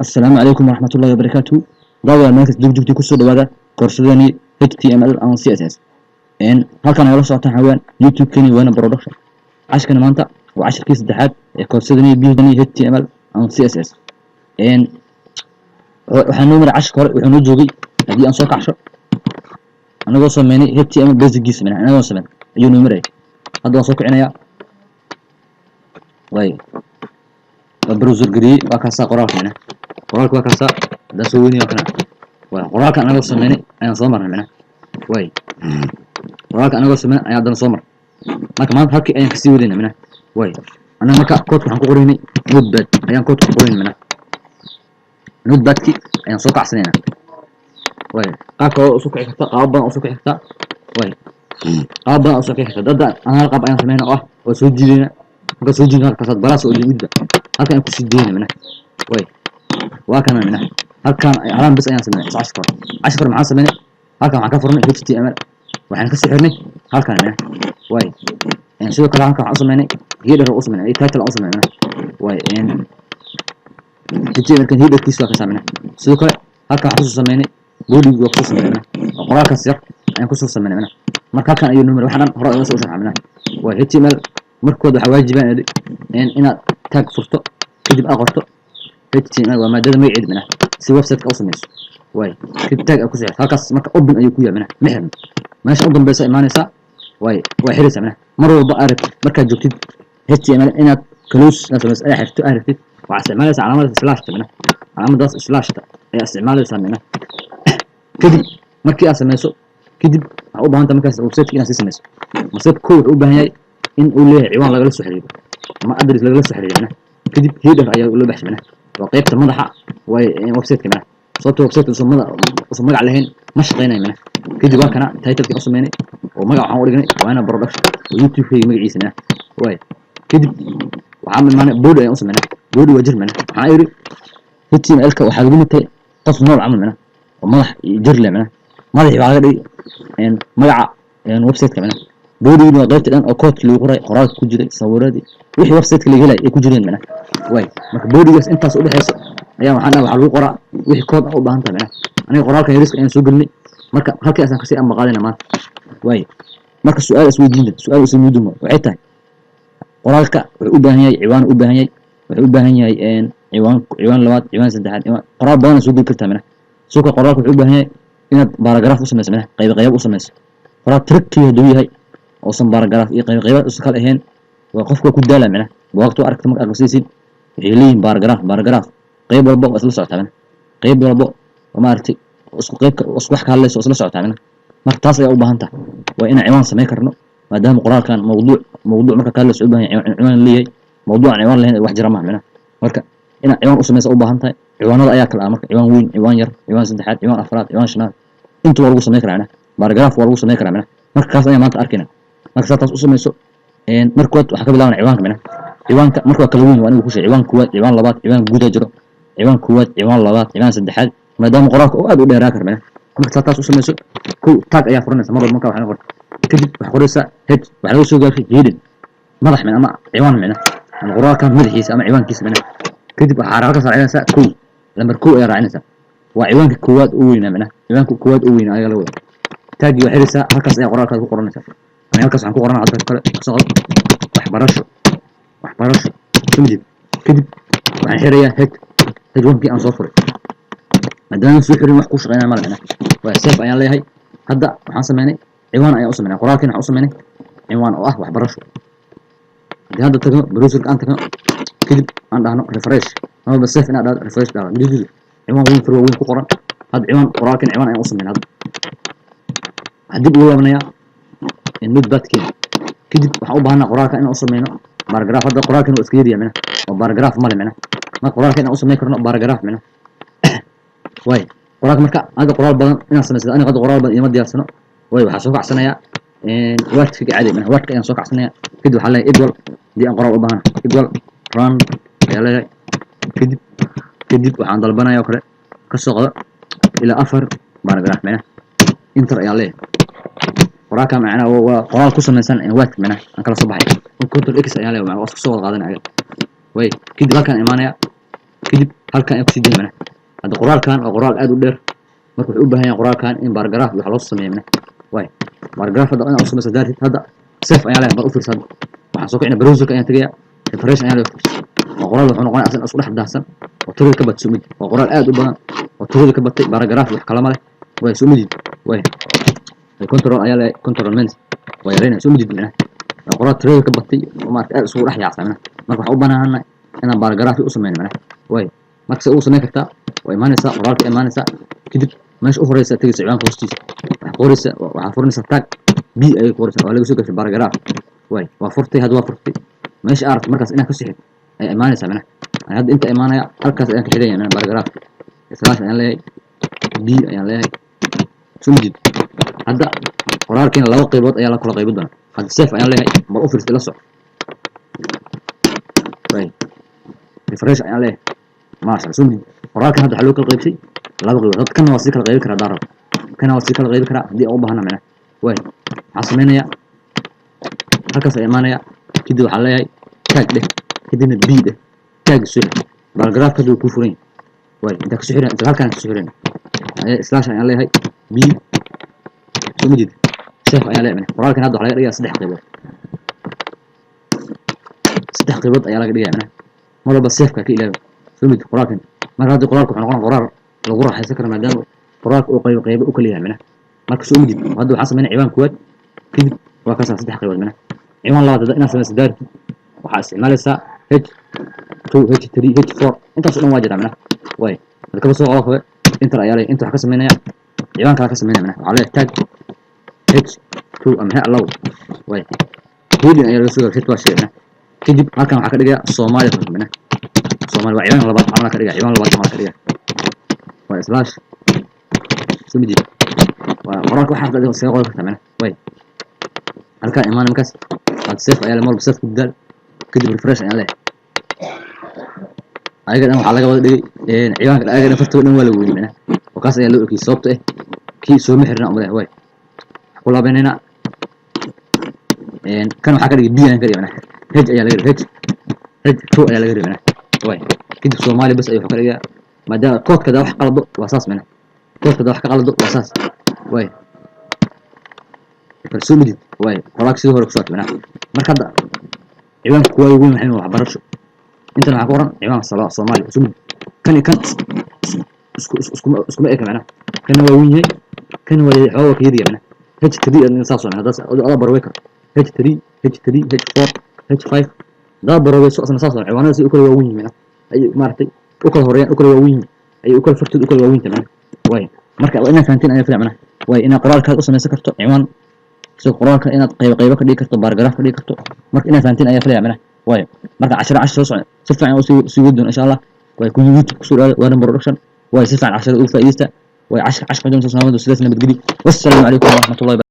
السلام عليكم ورحمة الله وبركاته. ضوء المركز دقدقتي كسر هذا كورسداني HTML and CSS إن halkan ayla socotaan xawaan YouTube kani waana production cashkana maanta waa cashirkii saddexaad ee koorsada building HTML and CSS إن waxaan noo maray cashka hore wuxuu noo joogay hadii aan soo kacsho anagoo sameynay HTML basic-giisa anagoo sameynay ayuu noo maray hadda waan soo kicinayaa way browser gari waa ka saa qoraalkana waa ka saa da soo weynii kana waa qoraalka anagoo sameynay ayaan soo marnay way qoraalka anagoo sameynay ayaa dan soo mar marka maanta halkii ayaan ka sii wadayna way ana marka code waxaan ku qoraynay notepad ayaan code ku qoraynay notepad-ki ayaan soo kacsanayna way qaabka oo soo kici karta qaabban oo soo kici karta way qaabban oo soo kici karta dad aan hal qaab ayaan sameynay oo soo jiidayna marka soo jiidna ka saad balaas oo jidda halkan ku sii deynaa way waa kana halkan alaan bas ayaan sameynay ashkar maxaan sameynay halkan waxaan ka furnay HTML waxaan ka soo xirnay halkan way in sidoo kale halkan waxaan sameynay header oo sameynay title oo sameynay way in HTML kan header-kiisa ka sameynay sidoo kale halkan waxaan soo sameynay body oo ku sameynay qoraalkaas yar ayaan ku soo sameynay marka halkan ayuu number waxaan hore uga soo sharaxnay way HTML markood waxa waajibaan in inaad tag furto kadib aad qorto HTML waa maadada magaceed si website-ka u sameeyso way kadib tag ku soo halkaas marka open ayuu ku yahay mixir meesha u dambaysa imaanaysa way xiriirsa mar walba arag marka joogtid HTML inaad close sameeyso ay xirto aragtid waxa isticmaalaysa calaamada calaamadaas slash-ta ayaa isticmaalaysa kadib markii aad sameeyso kadib waxa u baahan tahay markaas website-ka inaad sameeyso website code u baahan yahay in uu leeyahay ciwaan lagala soo xiriiro ama address lagala soo xiriiro kadib header ayaa loo baxshay waa qaybta madaxa way website-ka sababtoo website usoo magac lahayn ma shaqeynayna kadib waa kana title-ka u sameynay oo magac waxaan u dhignay waana production oo YouTube-ka magaciisa way kadib waxaan imaanay body ayaan u sameynay body waa jirmana waxaan yiri HTML-ka waxaa lagu mitay qof nool camal oo madax jir leh madaxii waa laga dhigay magaca website-ka body waa qaybta dhan oo code lagu qoray qoraalka ku jiray sawiradii wixii website-ka laga helay ay ku jireen way marka body-gaas intaas u dhaxayso ayaa waxa lagu qoraa wixii code u baahan tahay aniga qoraalka yariska ayaan soo gelinay marka halkaas aan ka sii amaqaadina maanta way marka su'aal isweydiin waxay tahay qoraalka wuxuu u baahan yahay ciwaan u baahan yahay wuxuu u baahan yahay ciwaan labaad ciwaan saddexaad qoraal badan soo geli kartaa suuqa qoraalka wuxuu u baahan yahay inaad paragraph u samayso qayb u samayso qoraal tricky haduu yahay oo san paragraph iyo qayb isku kala ahayn waa qofka ku daala waqti aragto marka aad siisid waxay leeyihiin paragraph qayb walba isla socotaa qayb walba oo maartay isku wax ka hadlayso isla socotaa marka taas ayaa u baahan tahay waa in ciwaan sameey karno maadaama qoraalkan mawduuc marka kale soo baahan ciwaan leeyahay mawduucan ciwaan lahayn wax jira marka in ciwaan u sameeyso u baahan tahay ciwaanada ayaa kala marka ciwaan weyn ciwaan yar ciwaan saddexaad ciwaan afraad ciwaan shanaad inta waa lagu sameey karaa paragraph waa lagu sameey karaa marka kaas ayaa maanta arkayna marka taas u sameeyso markood waxa ka bilaabana ciwaanka marka kala weyn waa inuu ku sheegay ciwaan koowaad ciwaan labaad ciwaan guud jiro ciwaan koowaad ciwaan labaad ciwaan saddexaad maadaama qoraalka oo aad u dheeraa karmana marka taas u sameeyso tag ayaa furanaysa mar walba marka waxaan qorto kadib waxa qoraysa head waxa lagu soo gaarsiiyay header madax ama ciwaan ama qoraalka madaxiisa ama ciwaankiisa kadib waxa raacaysa saacinaysa lambar 2 ayaa raacinaysa waa ciwaanka koowaad u weynaa ciwaanka koowaad u weynaa ayaa la wada tagi waxa xiriirsa halkaas ayaa qoraalka ku qoranaysa halkaas waxaan ku qoranaa hadda kale socod waxbarasho kadib waxaan xirayaa headwankii aan soo furay maadaama soo xirin wax ku shaqeynaa malena waa safe ayaan leeyahay hadda waxaan sameynay ciwaan ayaan u sameynay qoraalkiina waxaan u sameynay ciwaan oo ah waxbarasho hadda tagno browser-ka aan tagno kadib aan dhahno refresh ama bas safe inaan dhahno refresh dhahno ciwaan weyn furo weyn ku qoran hadda ciwaan qoraalkiina ciwaan ayaan u sameynay hadda dib ugu laabanayaa notepad-kii kadib waxaan u baahnaa qoraalka inaan u sameyno paragraph hadda qoraalkan waa iska yariyaa oo paragraph ma leh marka qoraalka inaan u sameyn karno paragraph way qoraalka marka aniga qoraal badan inaan sameeyo aniga qoraal badan ima diyaarsano way waxa soo kacsanayaa wordka caadi wordka ayaan soo kacsanayaa kadib waxa leeyahay equal di aan qoraal u baahan equal run ayaa leeyahay kadib waxaan dalbanayaa kale ka soo qado ilaa 4 paragraph enter ayaa leeyahay qoraalka macnaha waa qoraal ku samaysan word aan kala soo baxay control x ayaa leeyahay waa isku soo qaadanaya way kadib halkan imaanaya كدب هل كان يكسي دي منه هذا قرار كان أو قرار أدو دير مركو حبها هي قرار كان إن باراجراف وحلوص سميه منه واي باراجراف هذا أنا أصلا مسداري هذا سيف أيام بر أفرس هذا وحسوق إن بروزر كان تجي فريش أيام وقرار وحنا قاعد أصلا أصلا حد أحسن وترى كبت سمي وقرار أدو بنا وترى كبت باراجراف وحكلام له واي سمي واي الكنترول أيام كنترول منز ويرينا سمي منه قرار ترى كبتي وما تأسوا راح يعصى منه مركو حبنا هنا أنا باراجراف أصلا منه واي marka uu sameyn kartaa way imaanaysaa qoraalka imaanaysaa kadib meesha u horeysa tagaysa ciwaanka hoostiisa waxaa furinaysa tag b ay qoraysaa waa laga soo gashay paragraph way waa furtay hadda waa furtay meesha aad markaas inaad ka sixid ay imaanaysaa mana hadda inta imaanaya halkaas ayaan ka xidhayaa mana paragraph islaash ayaan leeyahay b ayaan leeyahay sumjid hadda qoraalkiina laba qaybood ayaa la kala qaybin doonaa hadda safe ayaan leeyahay mar u fiirsaday la soco way refresh ayaan leeyahay ماشي سمي وراك هذا حلو كل قيب شيء لا بغي هذا كنا وصيك الغيب كرا دارو كنا وصيك الغيب كرا دي أو بهنا منه وين عصمينا يا هكذا إيمانا يا كده حلايا تاج ده كده نبي ده تاج سحر بالجراف كده كفرين وين أنت كسحرين أنت هالكان كسحرين سلاش يعني عليه هاي بي سمي جد سيف يعني عليه منه وراك هذا حلايا ريا صدق قيبات صدق قيبات أيا لك ريا منه مرة بس سيف كإله سميت قراءة ما هذا قراءة وحنا قراءة قرار القراءة حيسكر ما دام قراءة وقيب قيب وكلها منه ما سميت وهذا حصل من عوان كواد كذب وكسر صدق قيود منه عوان الله تدق ناس مسدار وحاس ما لسه هيك 2 هيك 3 هيك 4 انت شنو واجد منه واي هذا كبر سوق اخوه انت رأيي انت حكسر منه عوان كلا كسر منه على تاج هيك 2 ام هي الله واي كل ان يرسل كتوا شيء منه كذب halkan waxa ka dhigaya Soomaaliya منه Soomaali waa ciidan labaad ama ka dhiga ciidan labaad ama ka dhiga waa slash sumidi waa qoraalka waxa dadka soo qor kartaa mana way halka imaan markaas aad safe ayaa mar safe ku dal kadib refresh ayaa leh ayaga waxa laga wada dhigay ciidanka ayaga fartooda dhan waa la weeyay mana oo kaas ayaa loo ogey sababta kii soo mixirna umada way ku laabanayna kan waxa ka dhigay biyan ka dhigay hedge ayaa laga hedge ayaa laga dhigay way كده Soomaali bas ay wax ka dhigaa maadaama koodkada wax qalado waa saas mana koodkada wax ka qalado waa saas way farsuumidi way qoraak sidoo hore ku soo mana marka hadda ciwaanka kuwa ugu maxay wax barasho inta waxa ku qoran ciwaan Soomaali sumid kan isku ma ekana kan waa weyn yahay kan waa xooga ka yiri mana h3 in saas oo hada ala barway kar h3 h4 h5 da barway soo saas oo ciwaanada si u kala waa weyn mana أي مارتي أكل هوريان أكل وين أي أكل فرتود أكل وين تمام وين مركب أنا فهمتين أنا فلان منه وين أنا قرار كهذا أصلا سكرته عمان سو قرار كأنا قيبة كدي كرتو بارجراف كدي كرتو مركب أنا فهمتين أنا فلان منه وين مركب 10 صنع سفع سيودون إن شاء الله ويكون يوتيوب صورة وانا برودكشن ويسفع 10 ألف فايدة وي 10 قدام تصنعوا سلسلة بتجري والسلام عليكم ورحمة الله وبركاته.